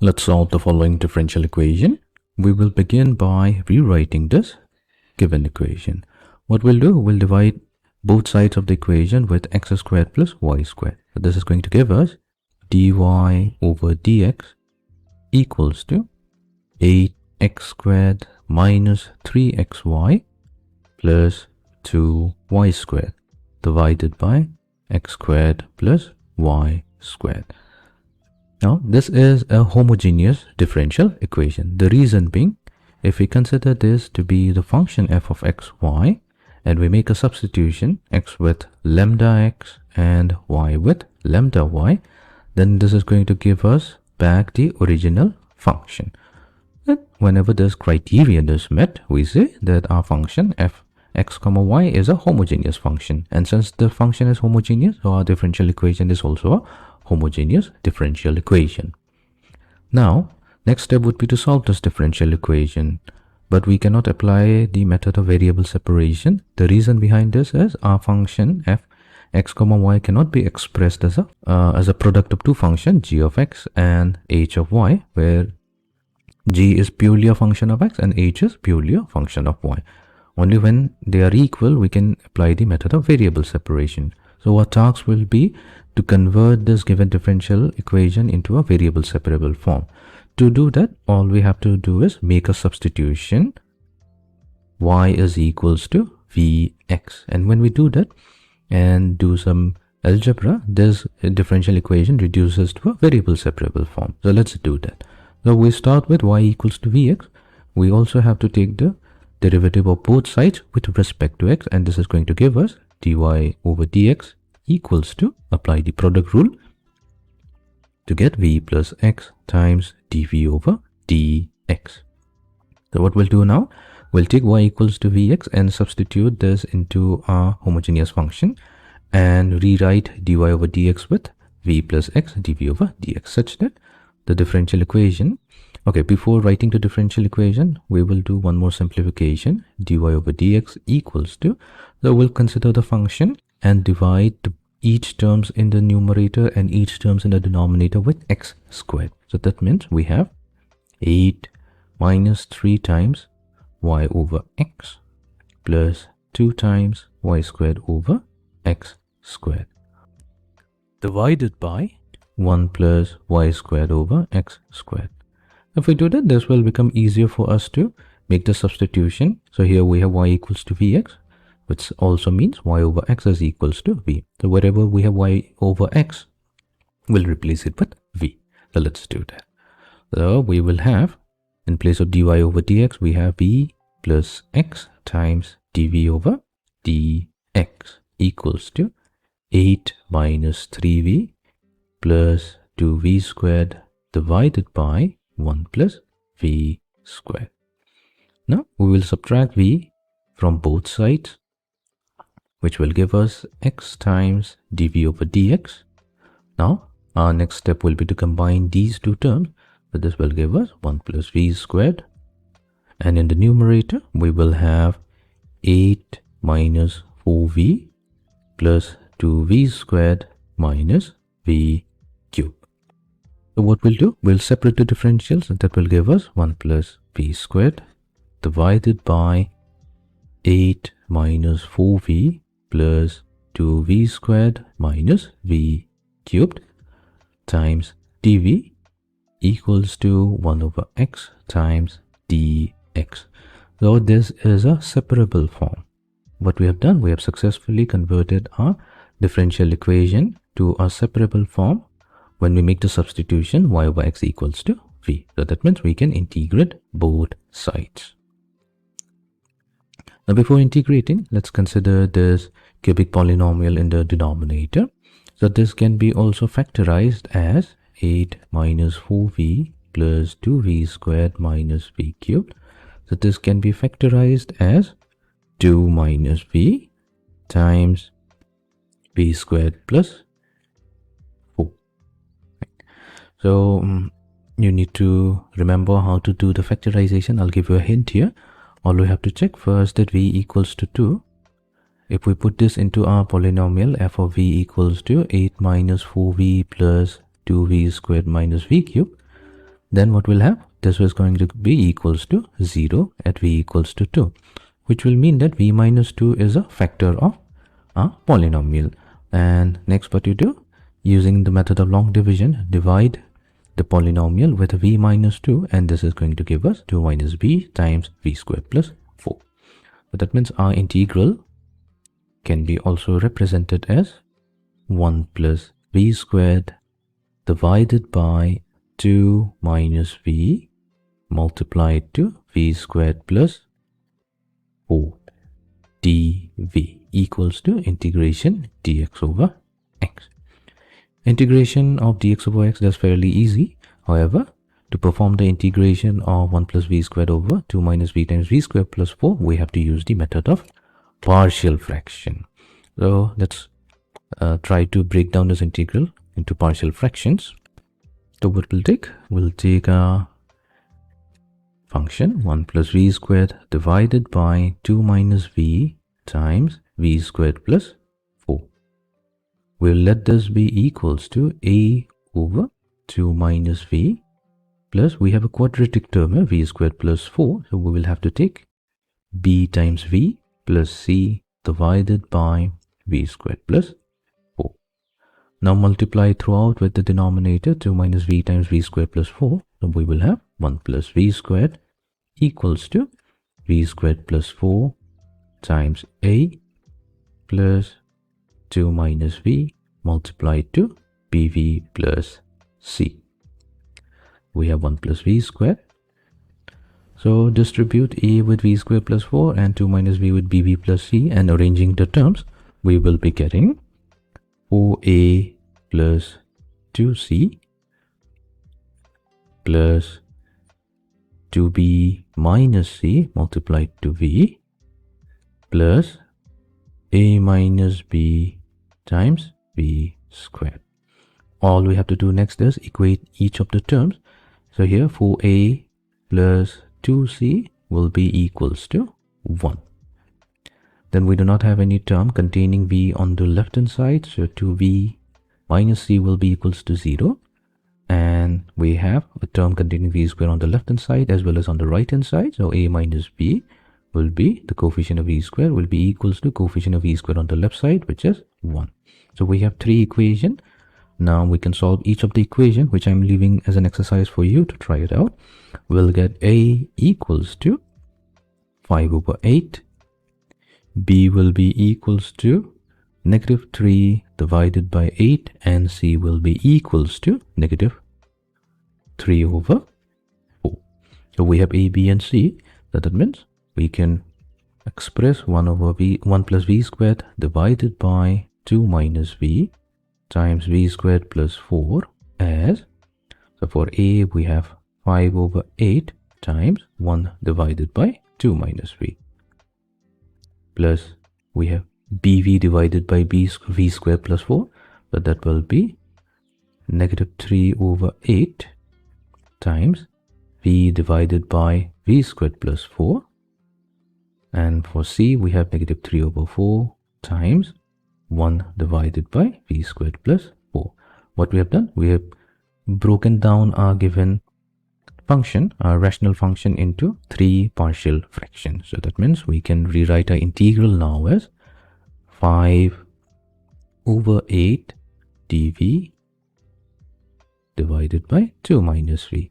Let's solve the following differential equation. We will begin by rewriting this given equation. What we'll do, we'll divide both sides of the equation with x squared plus y squared. So this is going to give us dy over dx equals to 8x squared minus 3xy plus 2y squared divided by x squared plus y squared. Now, this is a homogeneous differential equation. The reason being, if we consider this to be the function f of x, y, and we make a substitution, x with lambda x and y with lambda y, then this is going to give us back the original function. And whenever this criterion is met, we say that our function f x comma y is a homogeneous function. And since the function is homogeneous, so our differential equation is also a homogeneous differential equation. Now, next step would be to solve this differential equation, but we cannot apply the method of variable separation. The reason behind this is our function f x comma y cannot be expressed as a product of two functions, g of x and h of y, where g is purely a function of x and h is purely a function of y. Only when they are equal, we can apply the method of variable separation. So our task will be to convert this given differential equation into a variable separable form. To do that, all we have to do is make a substitution. Y is equals to Vx. And when we do that and do some algebra, this differential equation reduces to a variable separable form. So let's do that. So we start with y equals to Vx. We also have to take the derivative of both sides with respect to x, and this is going to give us dy over dx equals to, apply the product rule to get v plus x times dv over dx. So what we'll do now, we'll take y equals to vx and substitute this into our homogeneous function and rewrite dy over dx with v plus x dv over dx, such that the differential equation, okay, before writing the differential equation, we will do one more simplification. Dy over dx equals to, so we'll consider the function and divide each terms in the numerator and each terms in the denominator with x squared. So that means we have 8 minus 3 times y over x plus 2 times y squared over x squared divided by 1 plus y squared over x squared. If we do that, this will become easier for us to make the substitution. So here we have y equals to vx, which also means y over x is equals to v. So wherever we have y over x, we'll replace it with v. So let's do that. So we will have, in place of dy over dx, we have v plus x times dv over dx equals to 8 minus 3v plus 2v squared divided by 1 plus v squared. Now we will subtract v from both sides, which will give us x times dv over dx. Now our next step will be to combine these two terms. So this will give us 1 plus v squared, and in the numerator we will have 8 minus 4v plus 2v squared minus v cubed. So what we'll do, we'll separate the differentials, and that will give us 1 plus v squared divided by 8 minus 4v plus 2v squared minus v cubed times dv equals to 1 over x times dx. So this is a separable form. What we have done, we have successfully converted our differential equation to a separable form when we make the substitution y over x equals to v. So that means we can integrate both sides. Now before integrating, let's consider this cubic polynomial in the denominator. So this can be also factorized as 8 minus 4v plus 2v squared minus v cubed. So this can be factorized as 2 minus v times v squared plus 4. So you need to remember how to do the factorization. I'll give you a hint here. All we have to check first that v equals to 2. If we put this into our polynomial, f of v equals to 8 minus 4v plus 2v squared minus v cubed, then what we'll have, this is going to be equals to 0 at v equals to 2, which will mean that v minus 2 is a factor of a polynomial. And next, what you do, using the method of long division, divide the polynomial with v minus 2, and this is going to give us 2 minus v times v squared plus 4. So that means our integral can be also represented as 1 plus v squared divided by 2 minus v multiplied to v squared plus 4 dv equals to integration dx over x. Integration of dx over x is fairly easy. However, to perform the integration of 1 plus v squared over 2 minus v times v squared plus 4, we have to use the method of partial fraction. So let's try to break down this integral into partial fractions. So what we'll take a function 1 plus v squared divided by 2 minus v times v squared plus 4. We'll let this be equals to a over 2 minus v plus, we have a quadratic term here, v squared plus 4. So we will have to take b times v plus c divided by v squared plus 4. Now multiply throughout with the denominator 2 minus v times v squared plus 4. So we will have 1 plus v squared equals to v squared plus 4 times a plus 2 minus v multiplied to bv plus c. We have 1 plus v squared. So distribute a with v squared plus 4 and 2 minus v with bv plus c, and arranging the terms, we will be getting 4a plus 2c plus 2b minus c multiplied to v plus a minus b times v squared. All we have to do next is equate each of the terms. So here 4a plus 2c will be equals to 1. Then we do not have any term containing v on the left hand side, so 2v minus c will be equals to 0. And we have a term containing v squared on the left hand side as well as on the right hand side, so a minus b will be, the coefficient of v squared will be equals to coefficient of v squared on the left side, which is 1. So we have 3 equations. Now we can solve each of the equation, which I'm leaving as an exercise for you to try it out. We'll get a equals to 5 over 8. B will be equals to negative 3 divided by 8, and C will be equals to negative 3 over 4. So we have A, B and C. That means we can express 1 plus v squared divided by 2 minus v times v squared plus 4 as, so for A we have 5 over 8 times 1 divided by 2 minus v, plus we have bv divided by v squared plus 4, so that will be negative 3 over 8 times v divided by v squared plus 4, and for C we have negative 3 over 4 times 1 divided by v squared plus 4. What we have done, we have broken down our given function, our rational function, into 3 partial fractions. So that means we can rewrite our integral now as 5 over 8 dv divided by 2 minus v.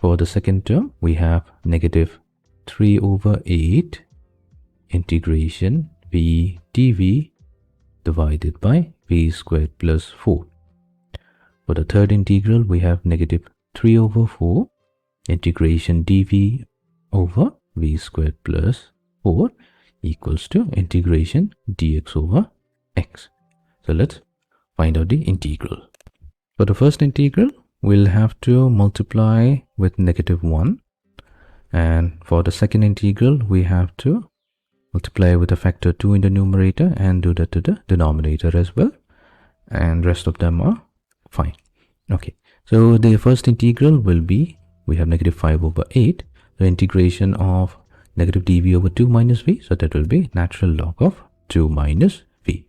For the second term, we have negative 3 over 8 integration v dv divided by v squared plus 4. For the third integral, we have negative 3 over 4 integration dv over v squared plus 4 equals to integration dx over x. So let's find out the integral. For the first integral, we'll have to multiply with negative 1. And for the second integral, we have to multiply with a factor 2 in the numerator and do that to the denominator as well. And rest of them are fine. Okay, so the first integral will be, we have negative 5 over 8, the integration of negative dv over 2 minus v, so that will be natural log of 2 minus v,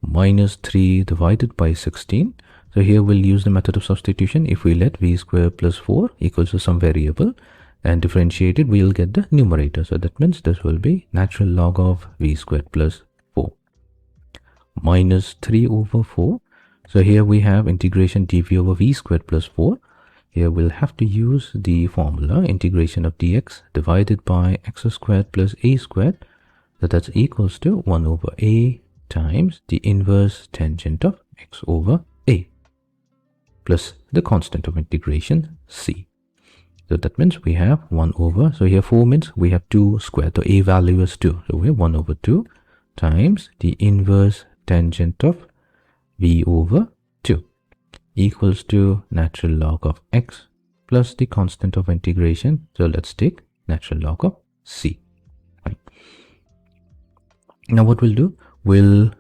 minus 3 divided by 16, So here we'll use the method of substitution. If we let v squared plus 4 equals to some variable and differentiate it, we'll get the numerator. So that means this will be natural log of v squared plus 4 minus 3 over 4. So here we have integration dv over v squared plus 4. Here we'll have to use the formula integration of dx divided by x squared plus a squared. So that's equals to 1 over a times the inverse tangent of x over a plus the constant of integration c. So that means we have 1 over, so here 4 means we have 2 squared, so a value is 2. So we have 1 over 2 times the inverse tangent of v over 2 equals to natural log of x plus the constant of integration. So let's take natural log of c. Right. Now what we'll do, we'll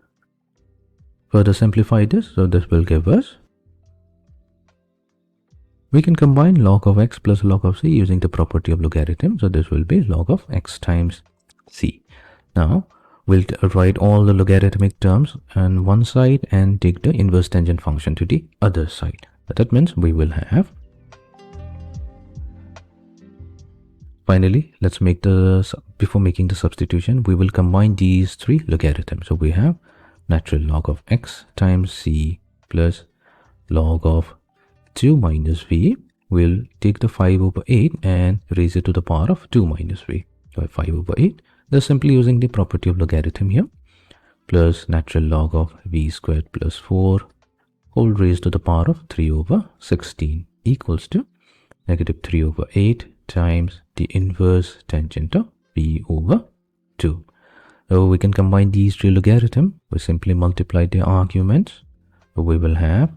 further simplify this. So this will give us, we can combine log of x plus log of c using the property of logarithm. So this will be log of x times c. Now we'll write all the logarithmic terms on one side and take the inverse tangent function to the other side. But that means we will have, finally, let's make the, before making the substitution, we will combine these three logarithms. So we have natural log of x times c plus log of 2 minus v. We'll take the 5 over 8 and raise it to the power of 2 minus v. So 5 over 8. Thus simply using the property of logarithm here, plus natural log of v squared plus 4 whole raised to the power of 3 over 16 equals to negative 3 over 8 times the inverse tangent of v over 2. So we can combine these three logarithms. We simply multiply their arguments. So we will have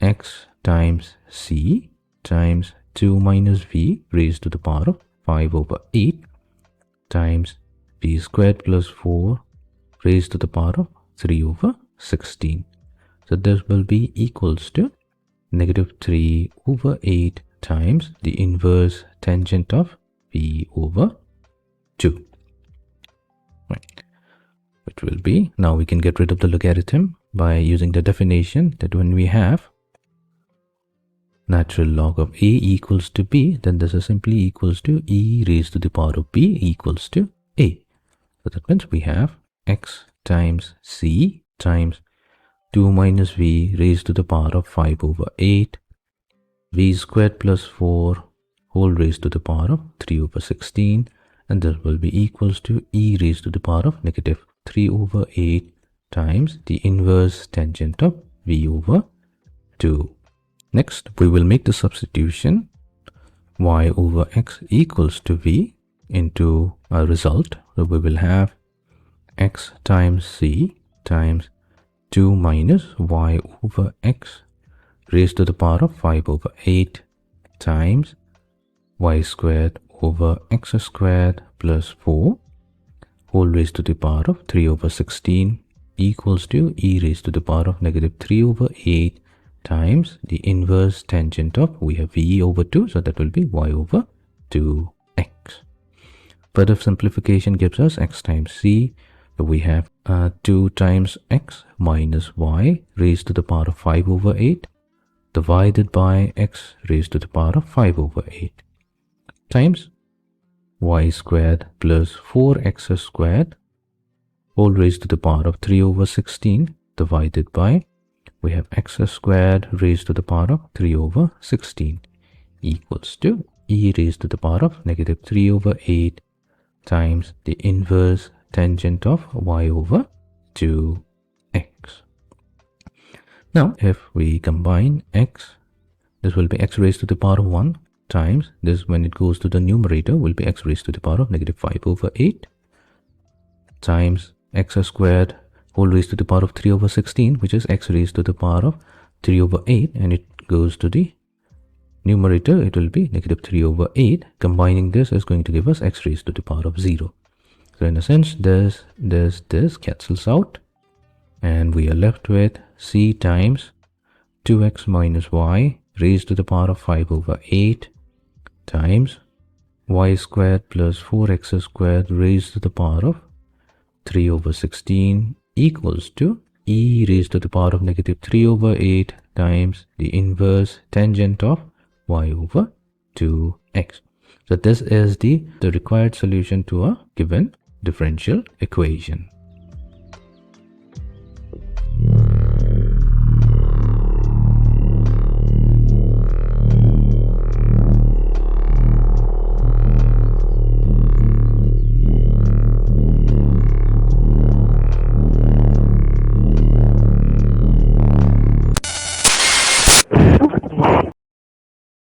x times c times 2 minus v raised to the power of 5 over 8 times v squared plus 4 raised to the power of 3 over 16. So this will be equals to negative 3 over 8 times the inverse tangent of v over 2. Right. Which will be, now we can get rid of the logarithm by using the definition that when we have natural log of a equals to b, then this is simply equals to e raised to the power of b equals to a. So that means we have x times c times 2 minus v raised to the power of 5 over 8, v squared plus 4 whole raised to the power of 3 over 16, and this will be equals to e raised to the power of negative 3 over 8 times the inverse tangent of v over 2. Next, we will make the substitution y over x equals to v into a result. So we will have x times c times 2 minus y over x raised to the power of 5 over 8 times y squared over x squared plus 4 whole raised to the power of 3 over 16 equals to e raised to the power of negative 3 over 8 times the inverse tangent of, we have v over 2, so that will be y over 2x. Further simplification gives us x times c. So we have 2 times x minus y raised to the power of 5 over 8 divided by x raised to the power of 5 over 8 times y squared plus 4x squared whole raised to the power of 3 over 16 divided by, we have x squared raised to the power of 3 over 16 equals to e raised to the power of negative 3 over 8 times the inverse tangent of y over 2x. Now, if we combine x, this will be x raised to the power of 1 times this, when it goes to the numerator, will be x raised to the power of negative 5 over 8 times x squared whole raised to the power of 3 over 16, which is x raised to the power of 3 over 8, and it goes to the numerator, it will be negative 3 over 8. Combining this is going to give us x raised to the power of 0. So in a sense, this cancels out, and we are left with c times 2x minus y raised to the power of 5 over 8 times y squared plus 4x squared raised to the power of 3 over 16 equals to e raised to the power of negative 3 over 8 times the inverse tangent of y over 2x. So this is the required solution to a given differential equation.